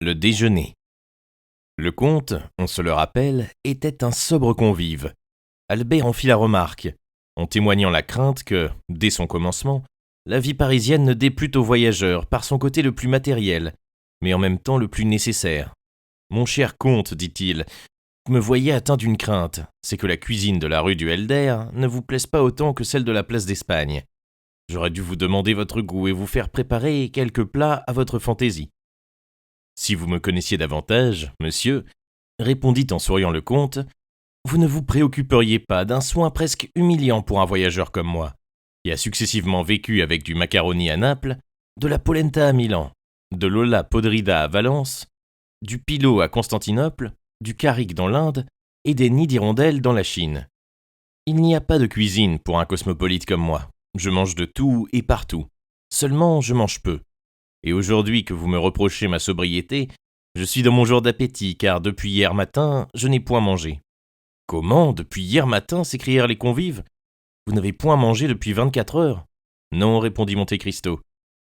Le déjeuner. Le comte, on se le rappelle, était un sobre convive. Albert en fit la remarque, en témoignant la crainte que, dès son commencement, la vie parisienne ne déplût aux voyageurs par son côté le plus matériel, mais en même temps le plus nécessaire. « Mon cher comte, dit-il, vous me voyez atteint d'une crainte, c'est que la cuisine de la rue du Helder ne vous plaise pas autant que celle de la place d'Espagne. J'aurais dû vous demander votre goût et vous faire préparer quelques plats à votre fantaisie. » Si vous me connaissiez davantage, monsieur, répondit en souriant le comte, vous ne vous préoccuperiez pas d'un soin presque humiliant pour un voyageur comme moi, qui a successivement vécu avec du macaroni à Naples, de la polenta à Milan, de l'olla podrida à Valence, du pilot à Constantinople, du carrick dans l'Inde et des nids d'hirondelles dans la Chine. Il n'y a pas de cuisine pour un cosmopolite comme moi. Je mange de tout et partout. Seulement, je mange peu. Et aujourd'hui que vous me reprochez ma sobriété, je suis dans mon jour d'appétit, car depuis hier matin, je n'ai point mangé. »« Comment, depuis hier matin ?» s'écrièrent les convives. « Vous n'avez point mangé depuis 24 heures ?» ?»« Non, répondit Monte Cristo.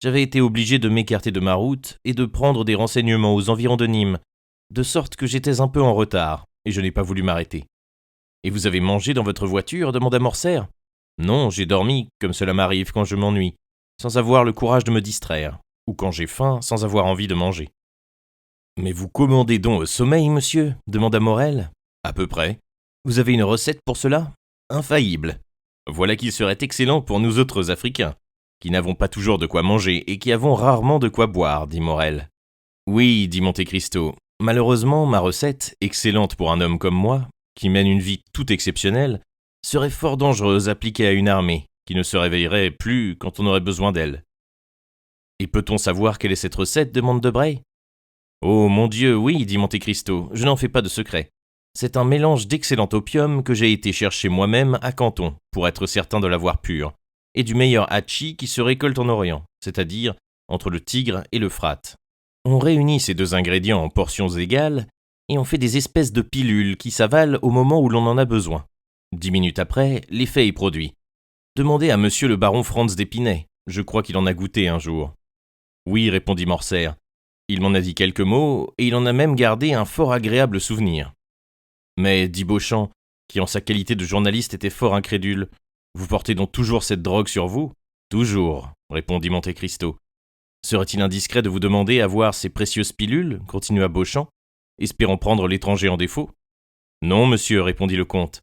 J'avais été obligé de m'écarter de ma route et de prendre des renseignements aux environs de Nîmes, de sorte que j'étais un peu en retard, et je n'ai pas voulu m'arrêter. »« Et vous avez mangé dans votre voiture ?» demanda Morcerf. « Non, j'ai dormi, comme cela m'arrive quand je m'ennuie, sans avoir le courage de me distraire. Ou quand j'ai faim, sans avoir envie de manger. »« Mais vous commandez donc au sommeil, monsieur ?» demanda Morel. « À peu près. Vous avez une recette pour cela ? Infaillible. Voilà qui serait excellent pour nous autres Africains, qui n'avons pas toujours de quoi manger et qui avons rarement de quoi boire, dit Morel. »« Oui, dit Monte Cristo. Malheureusement, ma recette, excellente pour un homme comme moi, qui mène une vie tout exceptionnelle, serait fort dangereuse appliquée à une armée, qui ne se réveillerait plus quand on aurait besoin d'elle. » « Et peut-on savoir quelle est cette recette ?» demande Debray. « Oh mon Dieu, oui, dit Monte Cristo, je n'en fais pas de secret. C'est un mélange d'excellent opium que j'ai été chercher moi-même à Canton, pour être certain de l'avoir pur, et du meilleur hatchi qui se récolte en Orient, c'est-à-dire entre le Tigre et l'Euphrate. On réunit ces deux ingrédients en portions égales, et on fait des espèces de pilules qui s'avalent au moment où l'on en a besoin. 10 minutes après, l'effet est produit. Demandez à monsieur le baron Franz d'Épinay, je crois qu'il en a goûté un jour. » « Oui, répondit Morcerf. Il m'en a dit quelques mots, et il en a même gardé un fort agréable souvenir. »« Mais, dit Beauchamp, qui en sa qualité de journaliste était fort incrédule, vous portez donc toujours cette drogue sur vous ? » ?»« Toujours, répondit Monte Cristo. »« Serait-il indiscret de vous demander à voir ces précieuses pilules ?» continua Beauchamp, espérant prendre l'étranger en défaut. »« Non, monsieur, répondit le comte. »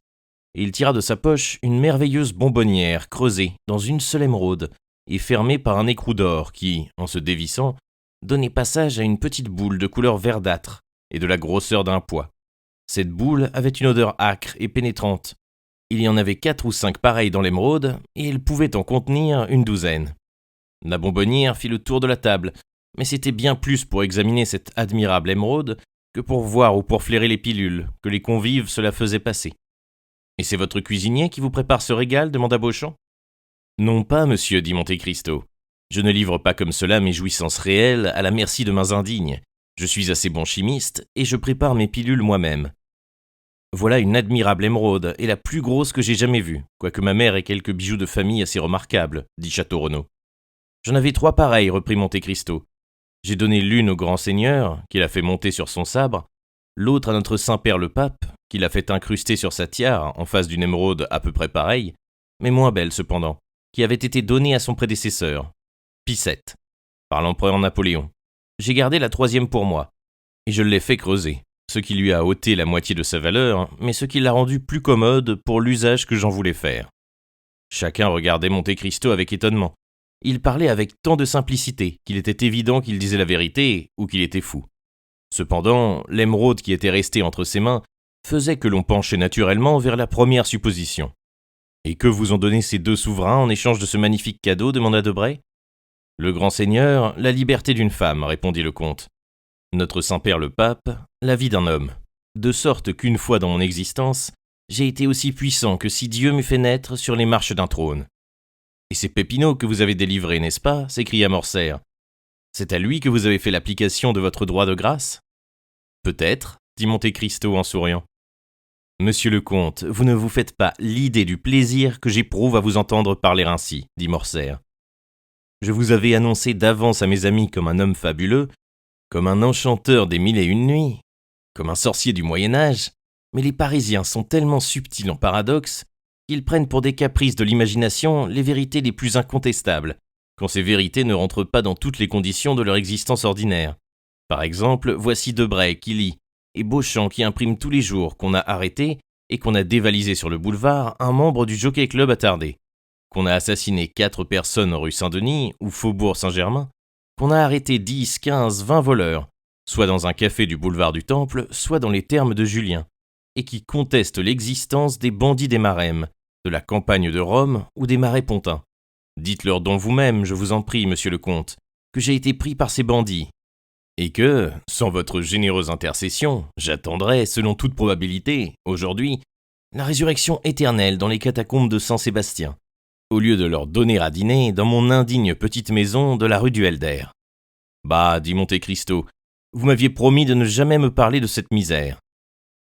Et il tira de sa poche une merveilleuse bonbonnière creusée dans une seule émeraude, et fermée par un écrou d'or qui, en se dévissant, donnait passage à une petite boule de couleur verdâtre et de la grosseur d'un pois. Cette boule avait une odeur âcre et pénétrante. Il y en avait 4 ou 5 pareilles dans l'émeraude, et elle pouvait en contenir une douzaine. La bonbonnière fit le tour de la table, mais c'était bien plus pour examiner cette admirable émeraude que pour voir ou pour flairer les pilules, que les convives se la faisaient passer. « Et c'est votre cuisinier qui vous prépare ce régal ?» demanda Beauchamp. « Non pas, monsieur, dit Monte Cristo. Je ne livre pas comme cela mes jouissances réelles à la merci de mains indignes. Je suis assez bon chimiste et je prépare mes pilules moi-même. Voilà une admirable émeraude et la plus grosse que j'ai jamais vue, quoique ma mère ait quelques bijoux de famille assez remarquables, dit Château-Renaud. J'en avais 3 pareilles, reprit Monte Cristo. J'ai donné l'une au grand seigneur, qui l'a fait monter sur son sabre, l'autre à notre Saint-Père le Pape, qui l'a fait incruster sur sa tiare en face d'une émeraude à peu près pareille, mais moins belle cependant, qui avait été donnée à son prédécesseur, Pie VII, par l'empereur Napoléon. J'ai gardé la 3e pour moi, et je l'ai fait creuser, ce qui lui a ôté la moitié de sa valeur, mais ce qui l'a rendu plus commode pour l'usage que j'en voulais faire. » Chacun regardait Monte Cristo avec étonnement. Il parlait avec tant de simplicité qu'il était évident qu'il disait la vérité ou qu'il était fou. Cependant, l'émeraude qui était restée entre ses mains faisait que l'on penchait naturellement vers la première supposition. « Et que vous ont donné ces 2 souverains en échange de ce magnifique cadeau ?» demanda Debray. « Le grand seigneur, la liberté d'une femme, répondit le comte. Notre Saint-Père le Pape, la vie d'un homme. De sorte qu'une fois dans mon existence, j'ai été aussi puissant que si Dieu m'eût fait naître sur les marches d'un trône. »« Et c'est Pépineau que vous avez délivré, n'est-ce pas ?» s'écria Morcerf. « C'est à lui que vous avez fait l'application de votre droit de grâce ?»« Peut-être, dit Monte Cristo en souriant. »« Monsieur le comte, vous ne vous faites pas l'idée du plaisir que j'éprouve à vous entendre parler ainsi, dit Morcerf. Je vous avais annoncé d'avance à mes amis comme un homme fabuleux, comme un enchanteur des 1001 nuits, comme un sorcier du Moyen-Âge, mais les Parisiens sont tellement subtils en paradoxes qu'ils prennent pour des caprices de l'imagination les vérités les plus incontestables, quand ces vérités ne rentrent pas dans toutes les conditions de leur existence ordinaire. Par exemple, voici Debray qui lit, et Beauchamp qui imprime tous les jours qu'on a arrêté et qu'on a dévalisé sur le boulevard un membre du Jockey Club attardé, qu'on a assassiné 4 personnes rue Saint-Denis ou Faubourg Saint-Germain, qu'on a arrêté 10, 15, 20 voleurs, soit dans un café du boulevard du Temple, soit dans les thermes de Julien, et qui contestent l'existence des bandits des Marèmes, de la campagne de Rome ou des Marais Pontins. Dites-leur donc vous-même, je vous en prie, monsieur le comte, que j'ai été pris par ces bandits, et que, sans votre généreuse intercession, j'attendrai, selon toute probabilité, aujourd'hui, la résurrection éternelle dans les catacombes de Saint-Sébastien, au lieu de leur donner à dîner dans mon indigne petite maison de la rue du Helder. Bah, dit Monte Cristo, vous m'aviez promis de ne jamais me parler de cette misère.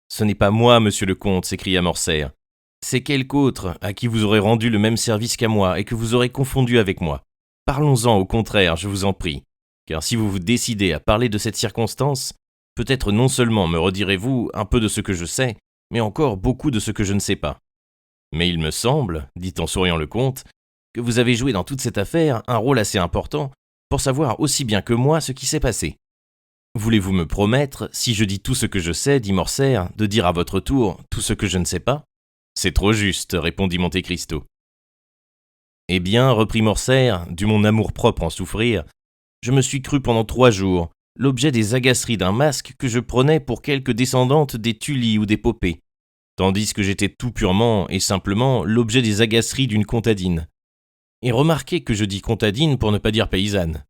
Ce n'est pas moi, monsieur le comte, s'écria Morcerf. C'est quelque autre à qui vous aurez rendu le même service qu'à moi et que vous aurez confondu avec moi. Parlons-en au contraire, je vous en prie, car si vous vous décidez à parler de cette circonstance, peut-être non seulement me redirez-vous un peu de ce que je sais, mais encore beaucoup de ce que je ne sais pas. Mais il me semble, dit en souriant le comte, que vous avez joué dans toute cette affaire un rôle assez important pour savoir aussi bien que moi ce qui s'est passé. Voulez-vous me promettre, si je dis tout ce que je sais, dit Morcerf, de dire à votre tour tout ce que je ne sais pas ? C'est trop juste, répondit Monte Cristo. Eh bien, reprit Morcerf, dû mon amour-propre en souffrir, je me suis cru pendant 3 jours l'objet des agaceries d'un masque que je prenais pour quelque descendante des Tully ou des Popée, tandis que j'étais tout purement et simplement l'objet des agaceries d'une contadine. Et remarquez que je dis contadine pour ne pas dire paysanne.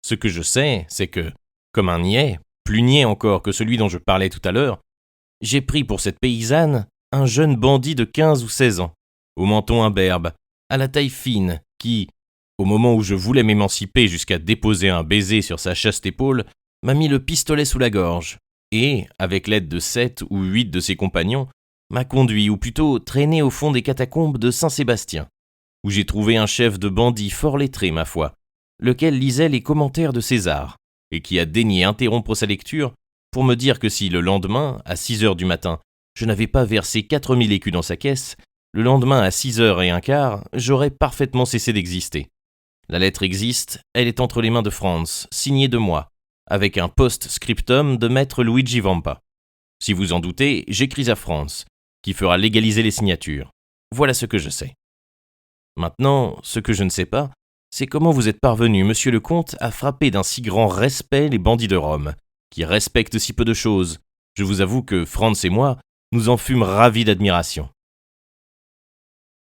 Ce que je sais, c'est que, comme un niais, plus niais encore que celui dont je parlais tout à l'heure, j'ai pris pour cette paysanne un jeune bandit de 15 ou 16 ans, au menton imberbe, à la taille fine, qui, au moment où je voulais m'émanciper jusqu'à déposer un baiser sur sa chaste épaule, m'a mis le pistolet sous la gorge, et, avec l'aide de 7 ou 8 de ses compagnons, m'a conduit, ou plutôt traîné au fond des catacombes de Saint-Sébastien, où j'ai trouvé un chef de bandits fort lettré, ma foi, lequel lisait les commentaires de César, et qui a daigné interrompre sa lecture pour me dire que si le lendemain, à 6 heures du matin, je n'avais pas versé 4000 écus dans sa caisse, le lendemain à 6h15, j'aurais parfaitement cessé d'exister. La lettre existe, elle est entre les mains de Franz, signée de moi, avec un post-scriptum de maître Luigi Vampa. Si vous en doutez, j'écris à Franz, qui fera légaliser les signatures. Voilà ce que je sais. Maintenant, ce que je ne sais pas, c'est comment vous êtes parvenu, monsieur le comte, à frapper d'un si grand respect les bandits de Rome, qui respectent si peu de choses. Je vous avoue que Franz et moi, nous en fûmes ravis d'admiration.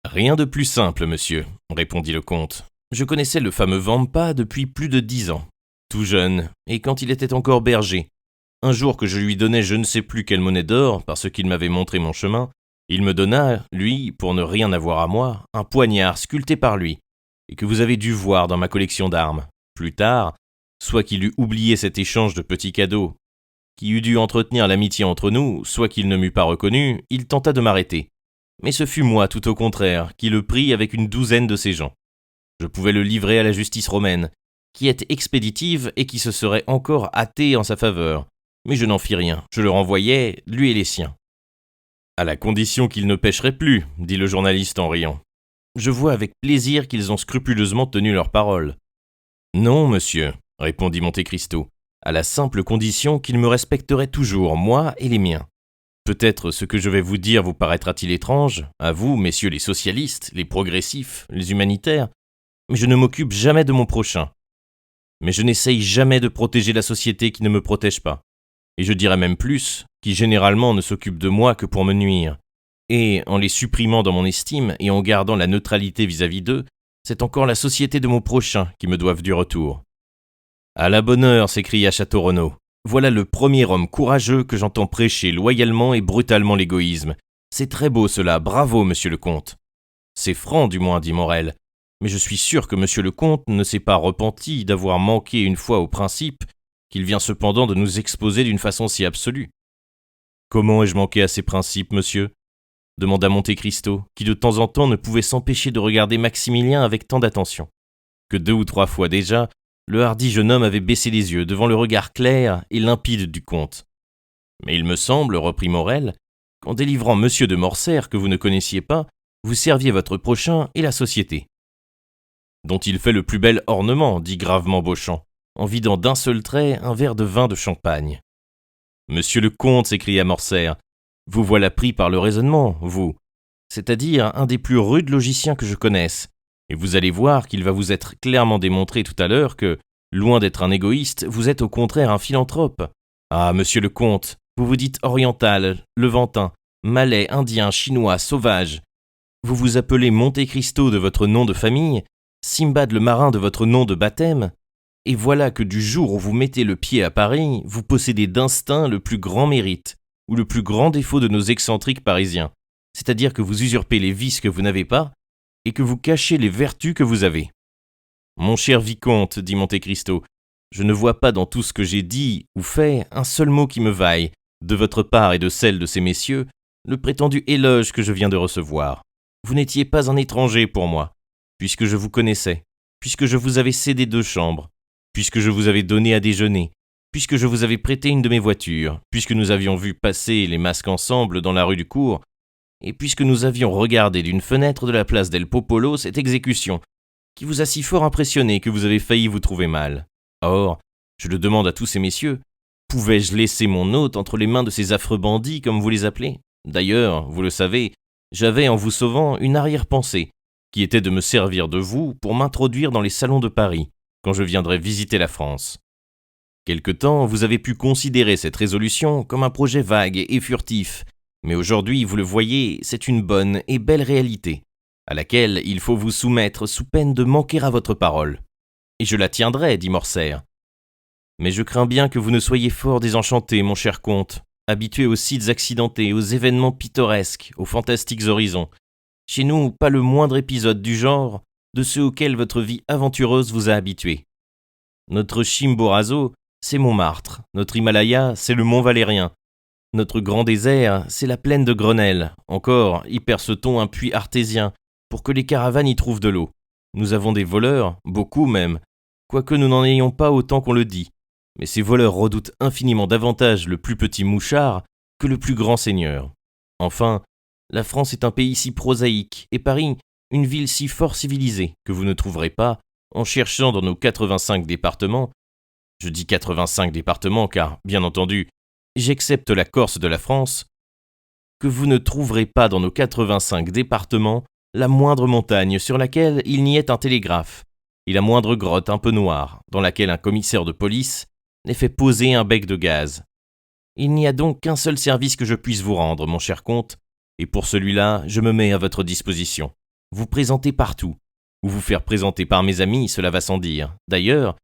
Rien de plus simple, monsieur, répondit le comte. Je connaissais le fameux Vampa depuis plus de 10 ans, tout jeune, et quand il était encore berger. Un jour que je lui donnais je ne sais plus quelle monnaie d'or, parce qu'il m'avait montré mon chemin, il me donna, lui, pour ne rien avoir à moi, un poignard sculpté par lui, et que vous avez dû voir dans ma collection d'armes. Plus tard, soit qu'il eût oublié cet échange de petits cadeaux, qui eût dû entretenir l'amitié entre nous, soit qu'il ne m'eût pas reconnu, il tenta de m'arrêter. Mais ce fut moi, tout au contraire, qui le pris avec une 12aine de ses gens. Je pouvais le livrer à la justice romaine, qui est expéditive et qui se serait encore hâtée en sa faveur. Mais je n'en fis rien, je le renvoyai, lui et les siens. À la condition qu'ils ne pêcheraient plus, dit le journaliste en riant. Je vois avec plaisir qu'ils ont scrupuleusement tenu leur parole. Non, monsieur, répondit Monte Cristo, à la simple condition qu'ils me respecteraient toujours, moi et les miens. Peut-être ce que je vais vous dire vous paraîtra-t-il étrange, à vous, messieurs les socialistes, les progressifs, les humanitaires, mais je ne m'occupe jamais de mon prochain. Mais je n'essaye jamais de protéger la société qui ne me protège pas. Et je dirais même plus, qui généralement ne s'occupe de moi que pour me nuire. Et, en les supprimant dans mon estime et en gardant la neutralité vis-à-vis d'eux, c'est encore la société de mon prochain qui me doivent du retour. À la bonne heure, s'écria Château-Renaud. Voilà le premier homme courageux que j'entends prêcher loyalement et brutalement l'égoïsme. C'est très beau cela, bravo, monsieur le comte. C'est franc, du moins, dit Morel. Mais je suis sûr que monsieur le comte ne s'est pas repenti d'avoir manqué une fois au principe qu'il vient cependant de nous exposer d'une façon si absolue. Comment ai-je manqué à ces principes, monsieur ? Demanda Monte Cristo, qui de temps en temps ne pouvait s'empêcher de regarder Maximilien avec tant d'attention, que 2 ou 3 fois déjà, le hardi jeune homme avait baissé les yeux devant le regard clair et limpide du comte. « Mais il me semble, reprit Morel, qu'en délivrant monsieur de Morcerf que vous ne connaissiez pas, vous serviez votre prochain et la société. » « Dont il fait le plus bel ornement, dit gravement Beauchamp, en vidant d'un seul trait un verre de vin de champagne. « Monsieur le comte, s'écria Morcerf, vous voilà pris par le raisonnement, vous, c'est-à-dire un des plus rudes logiciens que je connaisse, et vous allez voir qu'il va vous être clairement démontré tout à l'heure que, loin d'être un égoïste, vous êtes au contraire un philanthrope. Ah, monsieur le comte, vous vous dites oriental, levantin, malais, indien, chinois, sauvage. Vous vous appelez Monte Cristo de votre nom de famille, Simbad le marin de votre nom de baptême, et voilà que du jour où vous mettez le pied à Paris, vous possédez d'instinct le plus grand mérite, ou le plus grand défaut de nos excentriques parisiens, c'est-à-dire que vous usurpez les vices que vous n'avez pas, et que vous cachez les vertus que vous avez. Mon cher vicomte, dit Monte Cristo, je ne vois pas dans tout ce que j'ai dit ou fait un seul mot qui me vaille, de votre part et de celle de ces messieurs, le prétendu éloge que je viens de recevoir. Vous n'étiez pas un étranger pour moi, puisque je vous connaissais, puisque je vous avais cédé 2 chambres, puisque je vous avais donné à déjeuner, puisque je vous avais prêté une de mes voitures, puisque nous avions vu passer les masques ensemble dans la rue du Cours, et puisque nous avions regardé d'une fenêtre de la place del Popolo cette exécution, qui vous a si fort impressionné que vous avez failli vous trouver mal. Or, je le demande à tous ces messieurs, pouvais-je laisser mon hôte entre les mains de ces affreux bandits, comme vous les appelez ? D'ailleurs, vous le savez, j'avais en vous sauvant une arrière-pensée, qui était de me servir de vous pour m'introduire dans les salons de Paris, quand je viendrais visiter la France. Quelque temps, vous avez pu considérer cette résolution comme un projet vague et furtif, mais aujourd'hui, vous le voyez, c'est une bonne et belle réalité, à laquelle il faut vous soumettre sous peine de manquer à votre parole. Et je la tiendrai, dit Morcerf. Mais je crains bien que vous ne soyez fort désenchanté, mon cher comte, habitué aux sites accidentés, aux événements pittoresques, aux fantastiques horizons. Chez nous, pas le moindre épisode du genre de ceux auxquels votre vie aventureuse vous a habitué. Notre Chimborazo, c'est Montmartre, notre Himalaya, c'est le Mont Valérien. Notre grand désert, c'est la plaine de Grenelle. Encore, y perce-t-on un puits artésien pour que les caravanes y trouvent de l'eau. Nous avons des voleurs, beaucoup même, quoique nous n'en ayons pas autant qu'on le dit. Mais ces voleurs redoutent infiniment davantage le plus petit mouchard que le plus grand seigneur. Enfin, la France est un pays si prosaïque, et Paris, une ville si fort civilisée, que vous ne trouverez pas, en cherchant dans nos 85 départements, je dis 85 départements car, bien entendu, j'accepte la Corse de la France, que vous ne trouverez pas dans nos 85 départements la moindre montagne sur laquelle il n'y ait un télégraphe, et la moindre grotte un peu noire, dans laquelle un commissaire de police n'ait fait poser un bec de gaz. Il n'y a donc qu'un seul service que je puisse vous rendre, mon cher comte, et pour celui-là, je me mets à votre disposition. Vous présenter partout, ou vous faire présenter par mes amis, cela va sans dire. D'ailleurs,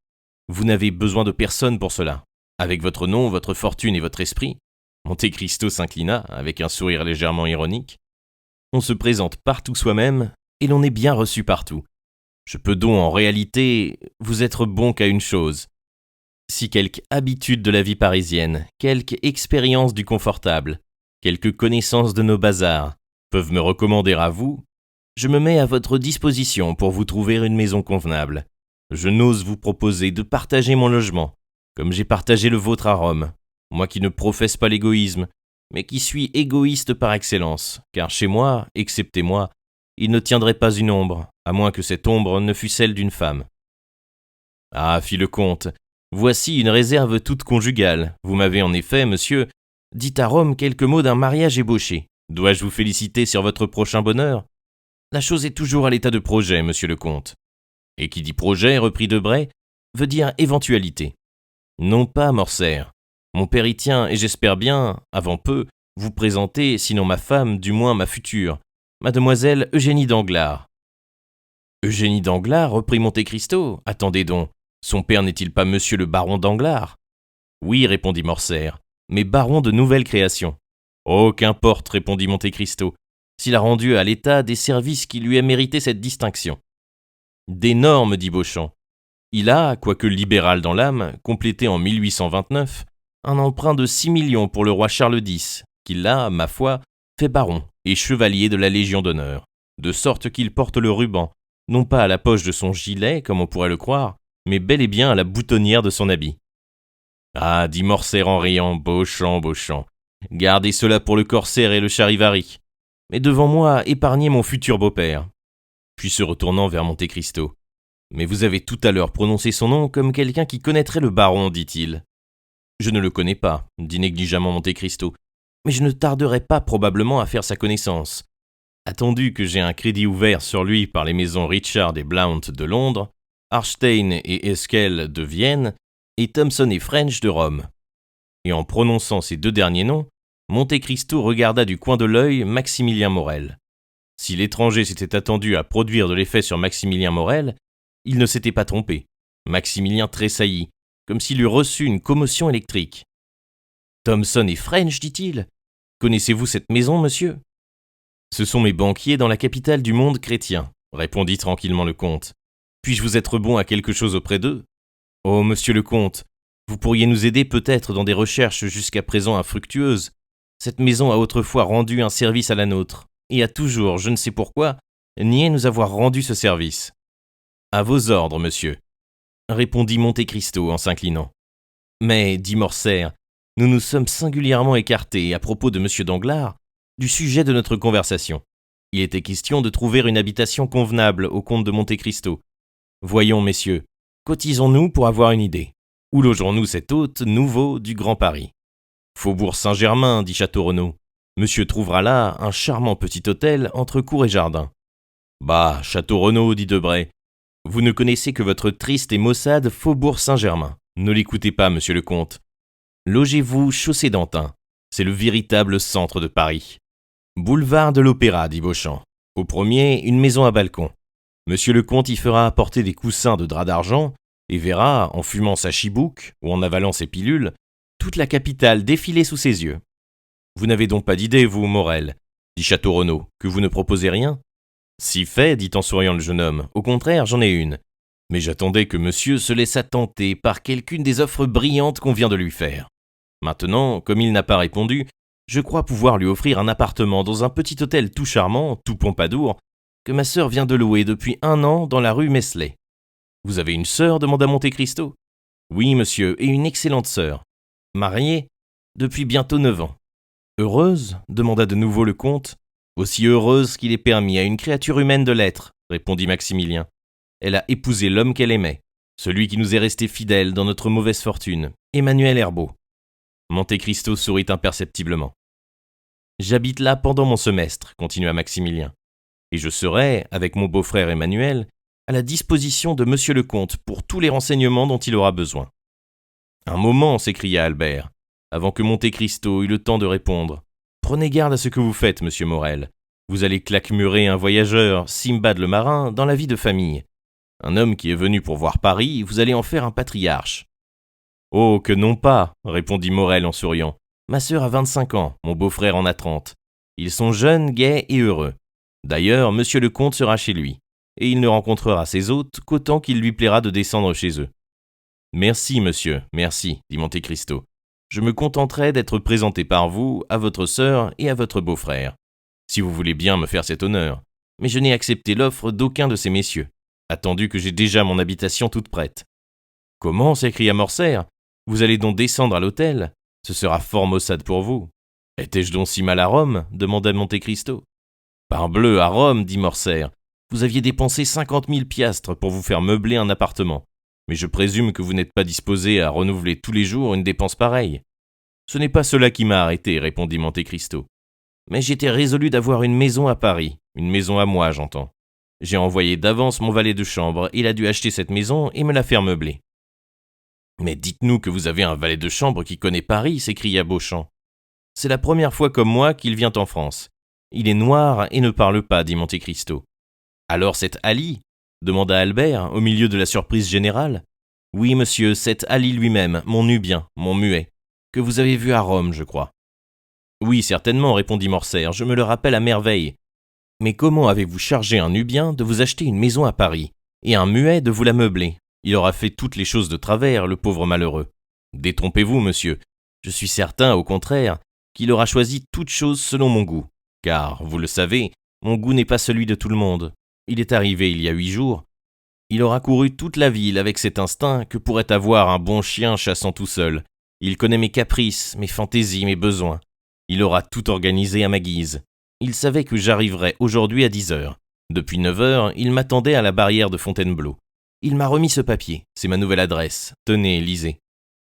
vous n'avez besoin de personne pour cela. Avec votre nom, votre fortune et votre esprit, Monte Cristo s'inclina avec un sourire légèrement ironique. On se présente partout soi-même, et l'on est bien reçu partout. Je peux donc en réalité vous être bon qu'à une chose. Si quelque habitude de la vie parisienne, quelque expérience du confortable, quelque connaissance de nos bazars peuvent me recommander à vous, je me mets à votre disposition pour vous trouver une maison convenable. Je n'ose vous proposer de partager mon logement, comme j'ai partagé le vôtre à Rome, moi qui ne professe pas l'égoïsme, mais qui suis égoïste par excellence, car chez moi, excepté moi, il ne tiendrait pas une ombre, à moins que cette ombre ne fût celle d'une femme. Ah, fit le comte, voici une réserve toute conjugale. Vous m'avez en effet, monsieur, dit à Rome quelques mots d'un mariage ébauché. Dois-je vous féliciter sur votre prochain bonheur ? La chose est toujours à l'état de projet, monsieur le comte. Et qui dit projet, reprit Debray, veut dire éventualité. Non pas, Morcerf. Mon père y tient, et j'espère bien, avant peu, vous présenter, sinon ma femme, du moins ma future, mademoiselle Eugénie Danglars. Eugénie Danglars, reprit Monte Cristo, attendez donc, son père n'est-il pas monsieur le baron Danglars ? Oui, répondit Morcerf, mais baron de nouvelle création. Oh, qu'importe, répondit Monte Cristo, s'il a rendu à l'État des services qui lui a mérité cette distinction. D'énormes, dit Beauchamp. Il a, quoique libéral dans l'âme, complété en 1829, un emprunt de 6 millions pour le roi Charles X, qui l'a, ma foi, fait baron et chevalier de la Légion d'honneur, de sorte qu'il porte le ruban, non pas à la poche de son gilet, comme on pourrait le croire, mais bel et bien à la boutonnière de son habit. « Ah, dit Morcerf en riant, Beauchamp, Beauchamp, gardez cela pour le corsaire et le charivari, mais devant moi, épargnez mon futur beau-père. » Puis se retournant vers Monte Cristo. « Mais vous avez tout à l'heure prononcé son nom comme quelqu'un qui connaîtrait le baron, dit-il. »« Je ne le connais pas, dit négligemment Monte Cristo, mais je ne tarderai pas probablement à faire sa connaissance. Attendu que j'ai un crédit ouvert sur lui par les maisons Richard et Blount de Londres, Harstein et Esquel de Vienne, et Thomson et French de Rome. » Et en prononçant ces deux derniers noms, Monte Cristo regarda du coin de l'œil Maximilien Morrel. Si l'étranger s'était attendu à produire de l'effet sur Maximilien Morrel, il ne s'était pas trompé. Maximilien tressaillit, comme s'il eût reçu une commotion électrique. « Thomson et French, dit-il. Connaissez-vous cette maison, monsieur ? » « Ce sont mes banquiers dans la capitale du monde chrétien, » répondit tranquillement le comte. « Puis-je vous être bon à quelque chose auprès d'eux ? Oh, monsieur le comte, vous pourriez nous aider peut-être dans des recherches jusqu'à présent infructueuses. Cette maison a autrefois rendu un service à la nôtre, et a toujours, je ne sais pourquoi, nié nous avoir rendu ce service. »« À vos ordres, monsieur, » répondit Monte Cristo en s'inclinant. « Mais, dit Morcerf, nous nous sommes singulièrement écartés à propos de monsieur Danglars du sujet de notre conversation. Il était question de trouver une habitation convenable au comte de Monte Cristo. Voyons, messieurs, cotisons-nous pour avoir une idée. Où logerons-nous cet hôte nouveau du Grand Paris ? Faubourg Saint-Germain, dit Château-Renaud. Monsieur trouvera là un charmant petit hôtel entre cour et jardin. Bah, Château-Renaud, dit Debray, vous ne connaissez que votre triste et maussade Faubourg Saint-Germain. Ne l'écoutez pas, monsieur le comte. Logez-vous chaussée d'Antin. C'est le véritable centre de Paris. Boulevard de l'Opéra, dit Beauchamp. Au premier, une maison à balcon. Monsieur le comte y fera apporter des coussins de drap d'argent et verra, en fumant sa chibouque ou en avalant ses pilules, toute la capitale défiler sous ses yeux. Vous n'avez donc pas d'idée, vous, Morrel, dit Château-Renaud, que vous ne proposez rien ? Si fait, dit en souriant le jeune homme, au contraire, j'en ai une. Mais j'attendais que monsieur se laissât tenter par quelqu'une des offres brillantes qu'on vient de lui faire. Maintenant, comme il n'a pas répondu, je crois pouvoir lui offrir un appartement dans un petit hôtel tout charmant, tout Pompadour, que ma sœur vient de louer depuis 1 an dans la rue Meslay. Vous avez une sœur ? Demanda Monte Cristo. Oui, monsieur, et une excellente sœur. Mariée depuis bientôt 9 ans. Heureuse ? Demanda de nouveau le comte. Aussi heureuse qu'il est permis à une créature humaine de l'être, répondit Maximilien. Elle a épousé l'homme qu'elle aimait, celui qui nous est resté fidèle dans notre mauvaise fortune, Emmanuel Herbaut. Monte Cristo sourit imperceptiblement. « J'habite là pendant mon semestre, » continua Maximilien, « et je serai, avec mon beau-frère Emmanuel, à la disposition de monsieur le comte pour tous les renseignements dont il aura besoin. » « Un moment, » s'écria Albert, avant que Monte Cristo eût le temps de répondre. « Prenez garde à ce que vous faites, monsieur Morrel. Vous allez claquemurer un voyageur, Simbad le marin, dans la vie de famille. Un homme qui est venu pour voir Paris, vous allez en faire un patriarche. » « Oh, que non pas, » répondit Morrel en souriant. « Ma sœur a 25 ans, mon beau-frère en a 30. Ils sont jeunes, gais et heureux. D'ailleurs, monsieur le comte sera chez lui, et il ne rencontrera ses hôtes qu'autant qu'il lui plaira de descendre chez eux. »« Merci, monsieur, merci, » dit Monte Cristo. « Je me contenterai d'être présenté par vous à votre sœur et à votre beau-frère, si vous voulez bien me faire cet honneur. Mais je n'ai accepté l'offre d'aucun de ces messieurs, attendu que j'ai déjà mon habitation toute prête. »« Comment ?» s'écria Morcerf. « Vous allez donc descendre à l'hôtel ? Ce sera fort maussade pour vous. »« Étais-je donc si mal à Rome ? » demanda Monte Cristo. « Parbleu, à Rome, dit Morcerf. Vous aviez dépensé 50 000 piastres pour vous faire meubler un appartement. Mais je présume que vous n'êtes pas disposé à renouveler tous les jours une dépense pareille. »« Ce n'est pas cela qui m'a arrêté, » répondit Monte Cristo. « Mais j'étais résolu d'avoir une maison à Paris, une maison à moi, j'entends. J'ai envoyé d'avance mon valet de chambre, il a dû acheter cette maison et me la faire meubler. » « Mais dites-nous que vous avez un valet de chambre qui connaît Paris, » s'écria Beauchamp. « C'est la première fois comme moi qu'il vient en France. Il est noir et ne parle pas, dit Monte Cristo. »« Alors c'est Ali ?» demanda Albert, au milieu de la surprise générale. « Oui, monsieur, c'est Ali lui-même, mon Nubien, mon muet, que vous avez vu à Rome, je crois. »« Oui, certainement, » répondit Morcerf, « je me le rappelle à merveille. Mais comment avez-vous chargé un Nubien de vous acheter une maison à Paris, et un muet de vous la meubler ? Il aura fait toutes les choses de travers, le pauvre malheureux. Détrompez-vous, monsieur. Je suis certain, au contraire, qu'il aura choisi toutes choses selon mon goût. Car, vous le savez, mon goût n'est pas celui de tout le monde. Il est arrivé il y a 8 jours. Il aura couru toute la ville avec cet instinct que pourrait avoir un bon chien chassant tout seul. Il connaît mes caprices, mes fantaisies, mes besoins. Il aura tout organisé à ma guise. Il savait que j'arriverais aujourd'hui à 10h. Depuis 9h, il m'attendait à la barrière de Fontainebleau. Il m'a remis ce papier, c'est ma nouvelle adresse. Tenez, lisez.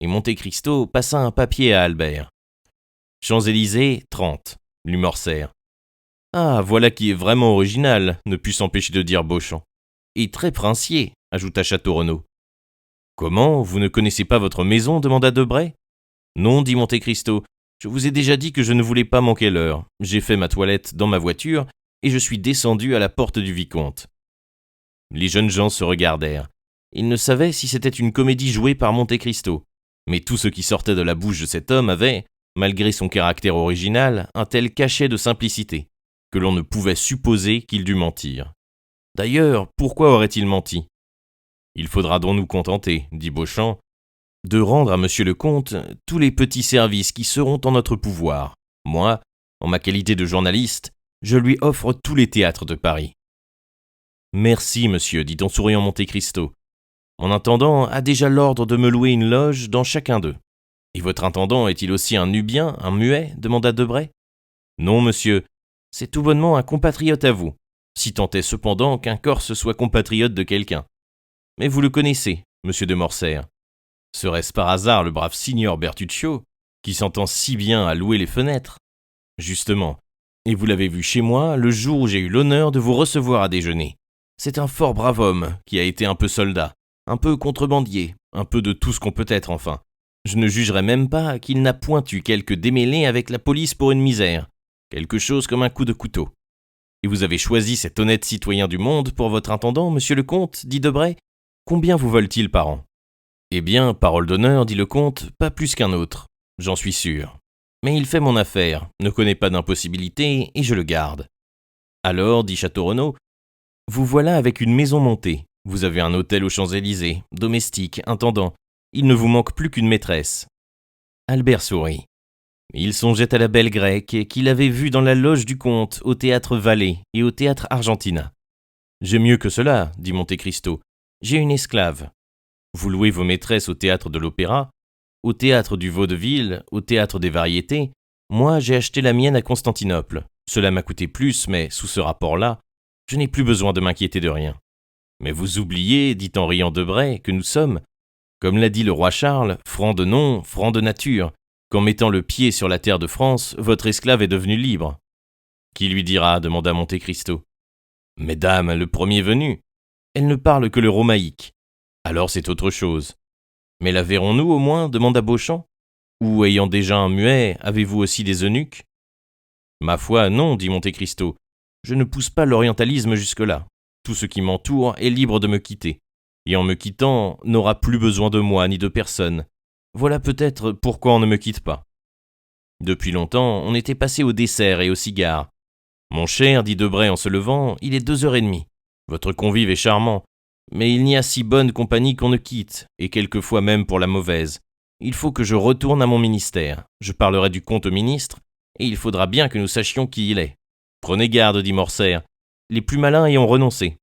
Et Monte Cristo passa un papier à Albert. Champs-Élysées, 30, lut Morcerf. Ah, voilà qui est vraiment original, ne put s'empêcher de dire Beauchamp. Et très princier, ajouta Château-Renaud. Comment, vous ne connaissez pas votre maison demanda Debray. Non, dit Monte Cristo, je vous ai déjà dit que je ne voulais pas manquer l'heure. J'ai fait ma toilette dans ma voiture et je suis descendu à la porte du vicomte. Les jeunes gens se regardèrent. Ils ne savaient si c'était une comédie jouée par Monte Cristo, mais tout ce qui sortait de la bouche de cet homme avait, malgré son caractère original, un tel cachet de simplicité, que l'on ne pouvait supposer qu'il dût mentir. D'ailleurs, pourquoi aurait-il menti ? Il faudra donc nous contenter, dit Beauchamp, de rendre à monsieur le comte tous les petits services qui seront en notre pouvoir. Moi, en ma qualité de journaliste, je lui offre tous les théâtres de Paris. Merci, monsieur, dit en souriant Monte Cristo. Mon intendant a déjà l'ordre de me louer une loge dans chacun d'eux. Et votre intendant est-il aussi un Nubien, un Muet demanda Debray. Non, monsieur, c'est tout bonnement un compatriote à vous, si tant est cependant qu'un Corse soit compatriote de quelqu'un. Mais vous le connaissez, monsieur de Morcerf. Serait-ce par hasard le brave signor Bertuccio, qui s'entend si bien à louer les fenêtres ? Justement, et vous l'avez vu chez moi le jour où j'ai eu l'honneur de vous recevoir à déjeuner. C'est un fort brave homme qui a été un peu soldat, un peu contrebandier, un peu de tout ce qu'on peut être enfin. Je ne jugerais même pas qu'il n'a point eu quelque démêlé avec la police pour une misère, quelque chose comme un coup de couteau. Et vous avez choisi cet honnête citoyen du monde pour votre intendant, monsieur le comte, dit Debray. Combien vous vole-t-il par an ? Eh bien, parole d'honneur, dit le comte, pas plus qu'un autre, j'en suis sûr. Mais il fait mon affaire, ne connaît pas d'impossibilité, et je le garde. Alors, dit Château-Renaud, vous voilà avec une maison montée. Vous avez un hôtel aux Champs-Élysées, domestique, intendant. Il ne vous manque plus qu'une maîtresse. Albert sourit. Il songeait à la belle grecque qu'il avait vue dans la loge du comte, au théâtre Vallée et au théâtre Argentina. J'ai mieux que cela, dit Monte Cristo. J'ai une esclave. Vous louez vos maîtresses au théâtre de l'Opéra, au théâtre du Vaudeville, au théâtre des Variétés. Moi, j'ai acheté la mienne à Constantinople. Cela m'a coûté plus, mais sous ce rapport-là, je n'ai plus besoin de m'inquiéter de rien. Mais vous oubliez, dit en riant Debray, que nous sommes, comme l'a dit le roi Charles, francs de nom, francs de nature, qu'en mettant le pied sur la terre de France, votre esclave est devenue libre. Qui lui dira demanda Monte Cristo. Mais dame, le premier venu. Elle ne parle que le romaïque. Alors c'est autre chose. Mais la verrons-nous au moins demanda Beauchamp. Ou ayant déjà un muet, avez-vous aussi des eunuques ? Ma foi, non, dit Monte Cristo. Je ne pousse pas l'orientalisme jusque-là. Tout ce qui m'entoure est libre de me quitter. Et en me quittant, n'aura plus besoin de moi ni de personne. Voilà peut-être pourquoi on ne me quitte pas. Depuis longtemps, on était passé au dessert et au cigare. Mon cher, dit Debray en se levant, il est 2h30. Votre convive est charmant, mais il n'y a si bonne compagnie qu'on ne quitte, et quelquefois même pour la mauvaise. Il faut que je retourne à mon ministère. Je parlerai du comte au ministre, et il faudra bien que nous sachions qui il est. Prenez garde, dit Morcerf. Les plus malins y ont renoncé.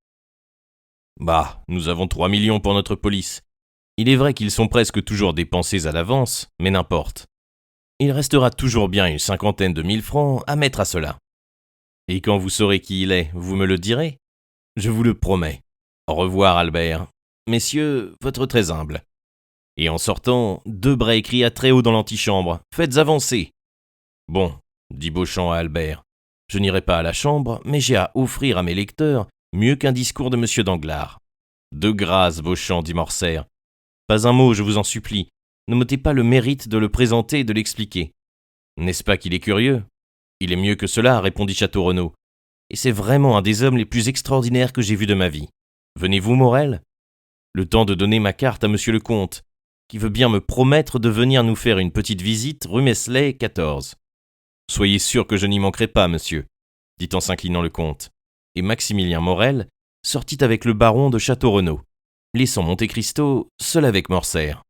Bah, nous avons 3 millions pour notre police. Il est vrai qu'ils sont presque toujours dépensés à l'avance, mais n'importe. Il restera toujours bien une 50aine de 1000 francs à mettre à cela. Et quand vous saurez qui il est, vous me le direz ? Je vous le promets. Au revoir, Albert. Messieurs, votre très humble. Et en sortant, Debray cria très haut dans l'antichambre. Faites avancer. Bon, dit Beauchamp à Albert. Je n'irai pas à la chambre, mais j'ai à offrir à mes lecteurs mieux qu'un discours de M. Danglars. De grâce, Beauchamp, dit Morcerf. Pas un mot, je vous en supplie. Ne m'ôtez pas le mérite de le présenter et de l'expliquer. N'est-ce pas qu'il est curieux ? Il est mieux que cela, répondit Château-Renaud. Et c'est vraiment un des hommes les plus extraordinaires que j'ai vus de ma vie. Venez-vous, Morel ? Le temps de donner ma carte à monsieur le comte, qui veut bien me promettre de venir nous faire une petite visite rue Meslay, 14. Soyez sûr que je n'y manquerai pas, monsieur, dit en s'inclinant le comte. Et Maximilien Morel sortit avec le baron de Château-Renaud, laissant Monte Cristo seul avec Morcerf.